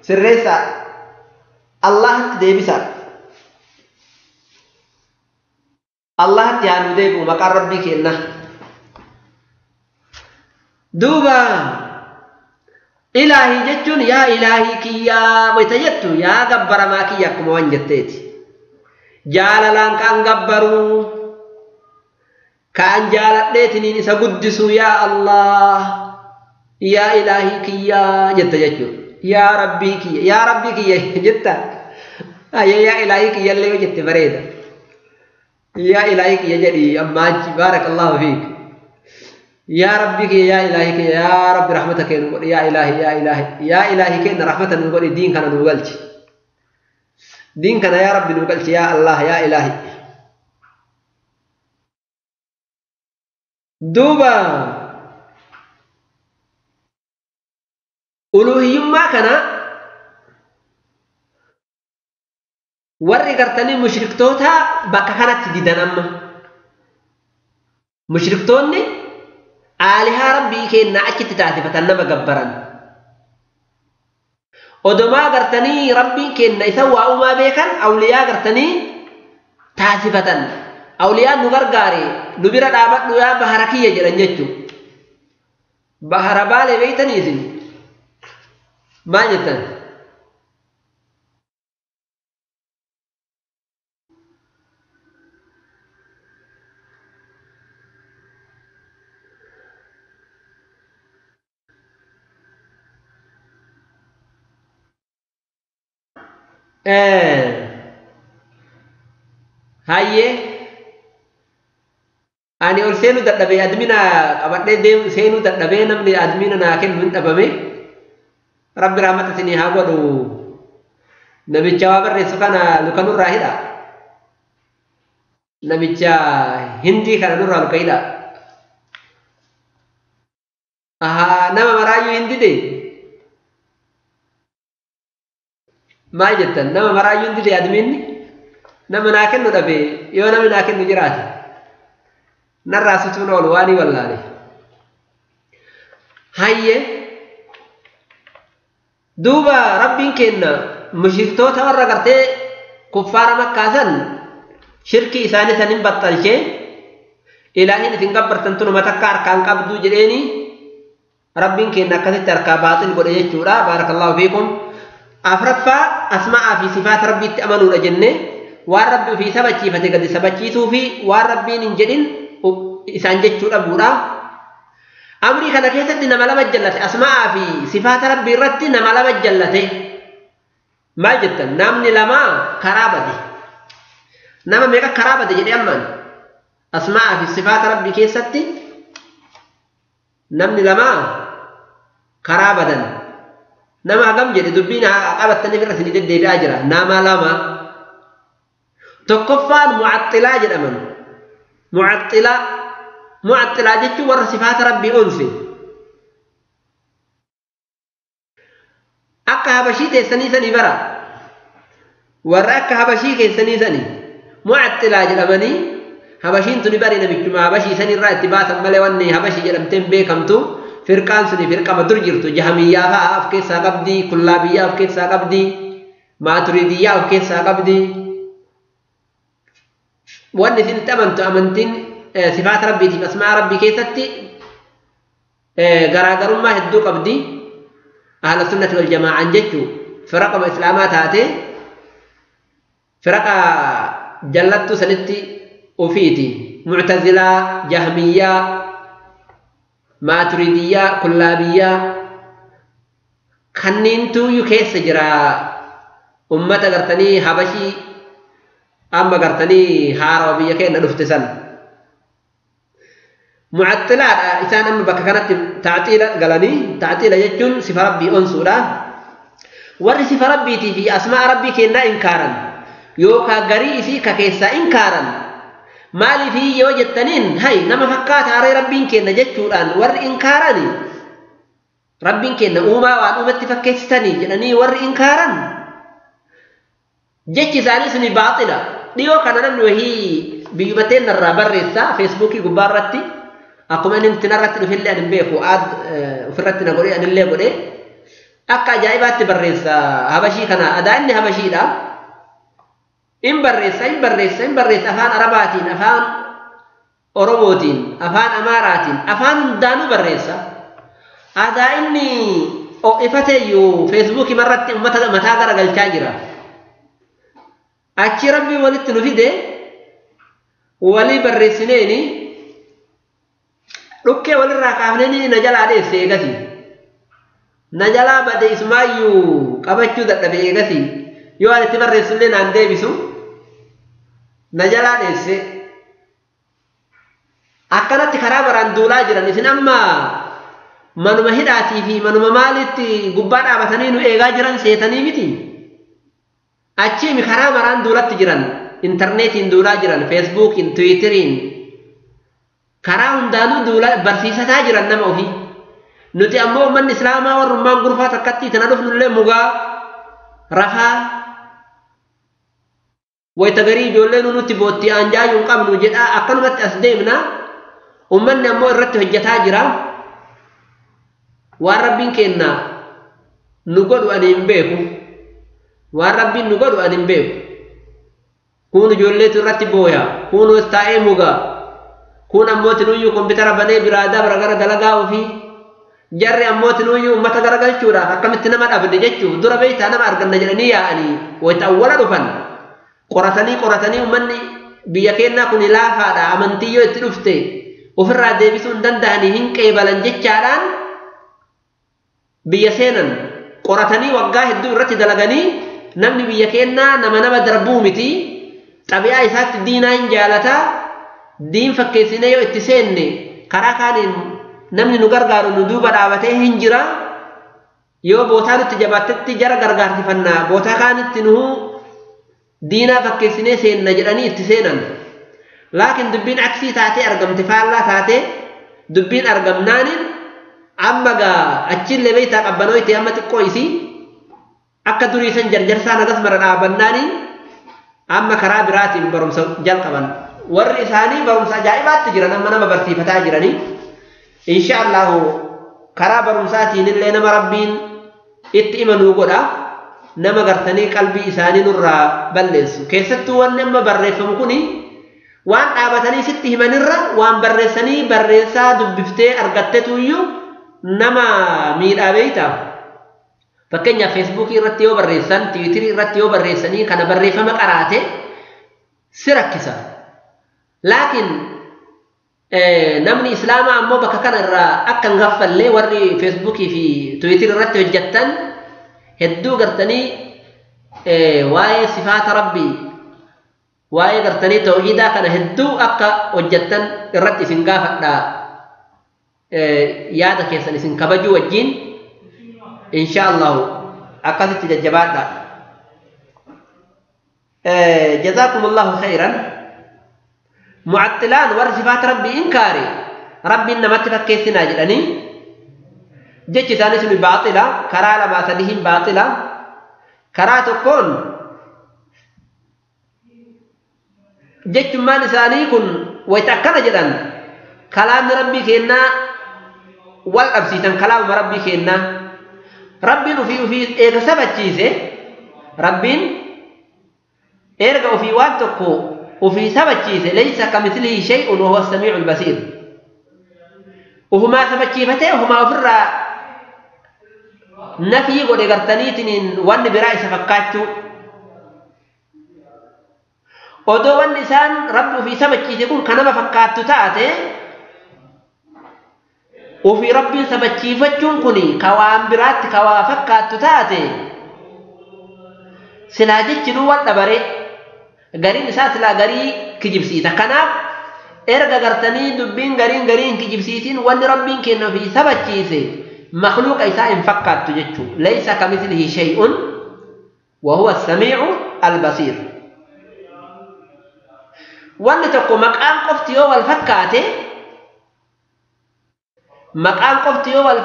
sirreessa Allahatti deebisa Allahatti yaanu deebi'u maqaan rabbii kenna duuba ilaahii jechuun yaa ilaahii kiyyaa wayita jettu yaa gabbaramaa kiyya akkuma waan jetteeti jaalalaan kaan gabbaruu kaan jaaladheetiniin isa guddisu yaa Allah yaa ilaahii kiyyaa jetta jechuun yaa rabbii kiyya jetta yaa ilaahii kiyya illee yoo jette bareeda yaa ilaahii kiyya jedhi ammaachi baarakallahu fiik yaa rabbii kiyya yaa ilaahii kiyya yaa rabbi rahmata kee nu godhi yaa ilaahi keenna rahmata nu godhi diin kana nu galchi diin kana yaa rabbi nu galchi yaa Allah yaa ilaahi duuba uluhiyyummaa kana warri gartanii mushriktoota bakka kanatti didan amma mushriktoonni aalihaa rabbii keenna achitti taasifatan nama gabbaran odomaa gartanii rabbiin keenna isa waa'umaa beekan awliyaa gartanii taasifatan awliyaan nu gargaare nu bira dhaabadhu yaa bahara kiyya jedhan jechuu bahara baalee beeytanii isin maal jettan hayyee ani ol seenuu dadhabee admina qabadhee deemu seenuu dadhabee namni admina naa kennu hin dhabame rabbi rahmata isinii haa godhu namicha waa barreessu kana luka nurraa hidha namicha hindii kana nurraa luka hidha nama maraayyuu hindide maal jettan nama maraayyuu hindide adminni nama naa kennu dhabee yoo namni naa kennu jiraate narraa sutuun oolu waanii wallaale hayye duuba rabbiin kenna mushriktoota warra gartee kuffaara makkaasan shirkii isaanii sanin battalchee ilaahiin isin gabbartan tunuma takka harkaan qabduu jedheeni rabbiin kenna akkasitti harkaa baaxil godhe jechuudha baarakallahu fiikum afraffaa asma'aa fi sifaata rabbiitti amanuudha jenne waan rabbi ofii sabachiifate gadi sabachiisuu fi waan rabbiin hin jedhin isaan jechuu dhabuudha amrii kana keessatti nama lama jallate asma'aa fi sifaata rabbii irratti nama lama jallate maal jettan namni lama karaa bade nama meeqa karaa bade jedhe ammaan asma'aa fi sifaata rabbii keessatti namni lama karaa badan nama hagam jedhe dubbiin qabattaniif irra isin deddeebi'aa jira nama lama tokkoffaan mu'attilaa jedhaman mu'attilaa jechuun warra sifaata rabbii onse akka habashii teessanii sanii bara warra akka habashii keessanii sanii معطلا جلمني هبشين تني بري نبي جماعة هبشي سني رأي تبات ملء وني هبشي جلم تنبه كم تو فرقان سني فرقة مدر جرتو جهمية أفكي ساقبدي كلابية أفكي ساقبدي ماتريدية أفكي ساقبدي واني سني تأمنتو أمنتين صفات ربي تي أسماء ربي كيستي غراغر ما هدو قبدي أهل السنة والجماعة جتو فرقة إسلامات هاتي فرقة جلدت سنتي وفيتي معتزلة جهمية ماتريدية كلابية خنينتو يكيس جرا أمة قرتني حبشي أما قرتني حاربية كينا نفتسن معطلة إسان أما بك كانت تعطيل قلني تعطيل يجون صفة ربي أنصورا ور صفة ربي في أسماء ربي كينا إنكارا يوكا غري في ككيسا إنكارا مالي في يوجدتنين هاي نما فكات على ربي كينا جتشوران ور إنكاراني ربي كينا أوما وان أومت فكيستني جناني ور إنكارا جتش ثاني باطلة ديو كان نمن وهي بيومتين الرابر ريسا فيسبوكي قبارتي أقوم أن امتنارت في اللي أنا بيخو آد وفرتنا قولي أن اللي قولي أكا جايبات بريسا هبشي كان أداني هبشي دا إن بريسا أفان عرباتين أفان أوروموتين أفان أماراتين أفان دانو بريسا أدا إني أو إفتيو فيسبوكي مرت متاقر قل تاجرة أتشي ربي ولدت نفيده ولي بريسينيني ركّي وللراكافنيني نجال عليه سيغتي نجال بدأ إسمايو قبچو دت بيغتي يو على تبر رسولين عن ديبسو نجال عليه سي أكنت خراب راندولا جران إسن أما منو مهداتي في منو ممالتي قبان عبتنين إيغا جران سيتني بتي أتشي مخراب راندولا جران إنترنت دولا جران فيسبوك تويترين karaa hundaanuu duula barsiisataa jiran nama ofii nuti ammoo ummanni islaamaa warrummaan gurfaa takkatti tana dhufnullee mugaa rafaa wayita garii ijoollee nuti bootti aanjaayuu hin qabnu jedhaa akkanumatti as deemna ummanni ammoo irratti hojjetaa jira waan rabbiin kenna nu godhu ani hin beeku waan rabbiin nu godhu ani hin beeku kun ijoolleetu irratti booya kun taa'ee mugaa kun ammootinu kompiitara banee biraada baragara dalagaa ofii jarri ammootinu ummata garagalchuudhaaf akkamitti nama dhabde jechuuf dura beeytaa nama arganna jedhanii yaa'anii wayita awwala dhufan qoratanii ummanni biyya keenyaa kun laafaadha amantii yoo itti dhufte ofirraa deebisuu hin danda'anii hin qeebalan jechaadhaan biyya seenan qoratanii waggaa hedduu irratti dalaganii namni biyya keenyaa nama darbuu miti xabi'aa isaatti diinaa hin jaalataa diin fakkeessine yoo itti seenne karaa kaaniin namni nu gargaaru nu duuba dhaabatee hin jira yoo bootaa nutti jabaatetti jara gargaartifannaa bootaa kaanitti nu diinaa fakkeessinee seenna jedhanii itti seenan laakiin dubbiin aksii taatee argamte faallaa taatee dubbiin argamnaaniin amma gaa achillee beeytaa qabbanooyti amma xiqqoo isii akka durii san jarjarsaan agas mara dhaabannaaniin amma karaa biraatiin barumsa jalqaban warri isaanii barumsa ajaa'ibaatti jiran amma nama barsiifataa jiranii inshaallah karaa barumsaatiin illee nama rabbiin itti imanuu godha nama gartanii qalbii isaanii nurraa balleessu keessattuu wanni amma barreeffamu kuni waan dhaabatanii sitti himanirra waan barreessanii barreessaa dubbiftee argattetuyyuu nama miidhaa beeytaa fakkeenyaaf feesbuukii irratti yoo barreessan tiwiitirii irratti yoo barreessanii kana barreeffama qaraate si rakkisa laakiin namni islaamaa ammoo bakka kanarraa akka hin gaffallee warri feesbuukii fi tiwiitirii irratti hojjettan hedduu gartanii waa'ee sifaata rabbii waa'ee gartanii tawhiidaa kana hedduu akka hojjettan irratti isin gaafadhaa yaada keessan isin kabajuu wajjin inshaallah akkasitti jajjabaadha jazakumullahu khairan mu'attilaan warri sifaata rabbii inkaari rabbiin namatti fakkeessinaa jedhanii jechi isaanii suni baaxila karaa lamaa sadihin baaxila karaa tokkoon jechummaan isaanii kun wayita akkana jedhan kalaamni rabbii kennaa wal qabsiisan kalaama rabbii kennaa rabbiin ufii eega sabachiise rabbiin erga ufii waan tokko ufii sabachiise laysa kamithlihi shay'un wa huwa as-sami'ul basir ufumaa sabachiifatee ufumaa ofirraa nafii godhe gartaniitiin wanni biraa isa fakkaachuu odoo wanni isaan rabbi ufii sabachiise kun kanama fakkaattu taate ufii rabbiin sabachiifachuun kun kawaan biraatti kawaa fakkaattu taate silaa jechinuu wal dhabare gariin isaa silaa garii kijibsiisa kanaaf erga gartanii dubbiin gariin kijibsiisin wanni rabbiin kenna ufii sabachiise makhluuqa isaa hin fakkaattu jechuu laysa kamithlihi shay'un wa huwa as-sami'u al-basir wanni tokko maqaan qofti yoo wal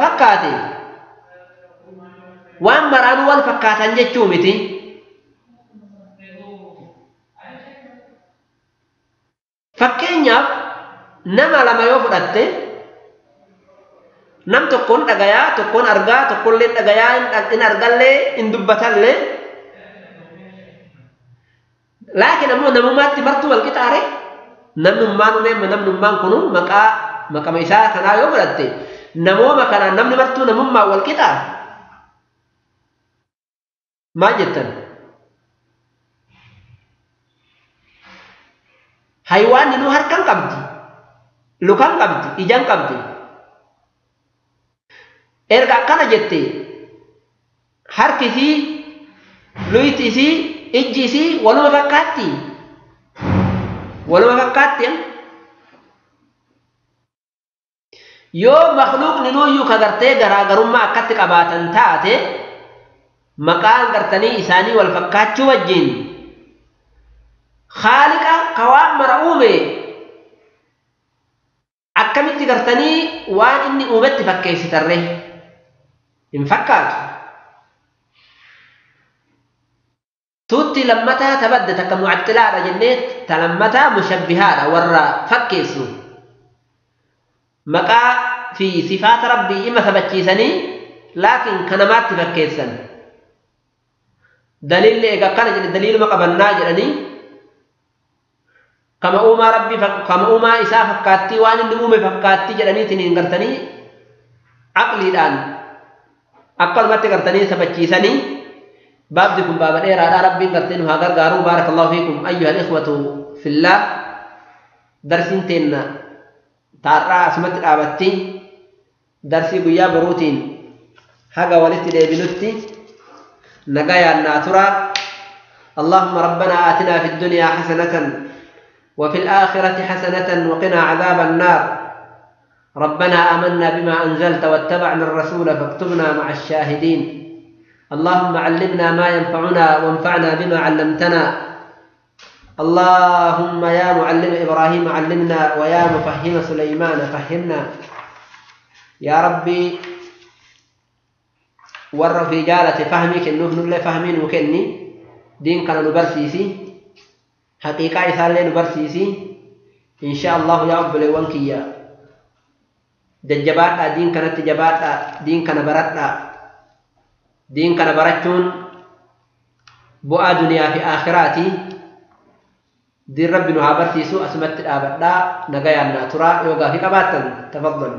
fakkaate waan maraan wal fakkaatan jechuu miti fakkeenyaaf nama lama yoo fudhatte nam tokkoon dhagayaa tokkoon argaa tokkollee dhagayaa in argallee in dubbatallee laakiin ammoo namummaatti martuu wal qixaare namnummaan kunu maqama isaa kanaa yoo fudhatte namooma kanaan namni martuu namummaa wal qixaare maal jettan haywaanni nu harkan qabdi lukan qabdi ijaan qabdi erga akkana jette harkisii luytisii ijjisii waluma fakkaatti yoo makhluuqni nuuyyuu kagartee garaagarummaa akkatti qabaatan taate maqaan gartanii isaanii wal fakkaachuu wajjin khaaliqa kawaan mara uume akkamitti gartanii waan inni uumetti fakkeessitarre hin fakkaatu tutti lammataa tabadda takka mu'attilaadha jennee talammataa mushabbihaadha warra fakkeessu maqaa fi sifaata rabbii ima sabachiisanii laakiin kanamaatti fakkeessan daliilli eega akkana jedhe daliiluma qabannaa jedhanii kama uumaa rabbii kama uumaa isaa fakkaattii waan inni uume fakkaattii jedhaniitiin hin gartanii aqliidhaan akkanumatti gartanii sabachiisanii baabdi kun baaba dheeraadhaa rabbiin gartee nu haa gargaaruu baarakallahu fiikum ayyuhal ikhwatu fillah darsiin teenna taarraa asumatti dhaabatti darsii guyyaa boruutiin haga walitti deebinutti nagayaan naa tura اللهم ربنا آتنا في الدنيا حسنة وفي الآخرة حسنة وقنا عذاب النار ربنا آمنا بما أنزلت واتبعنا الرسول فاكتبنا مع الشاهدين اللهم علمنا ما ينفعنا وانفعنا بما علمتنا اللهم يا معلم إبراهيم علمنا ويا مفهم سليمان فهمنا يا ربي ور في جالة فهمك النوف نبلي فهمين وكني دين كان نبرسيسي حقيقة إسالي نبرسيسي إن شاء الله يا رب لونكيا ججبات دين كانت جبات دين كان برتنا دين كان برتون بؤا دنيا في آخراتي دين ربنا برسيسو أسمت الآبدا نغيا الناترا يوغا في قباتا تفضل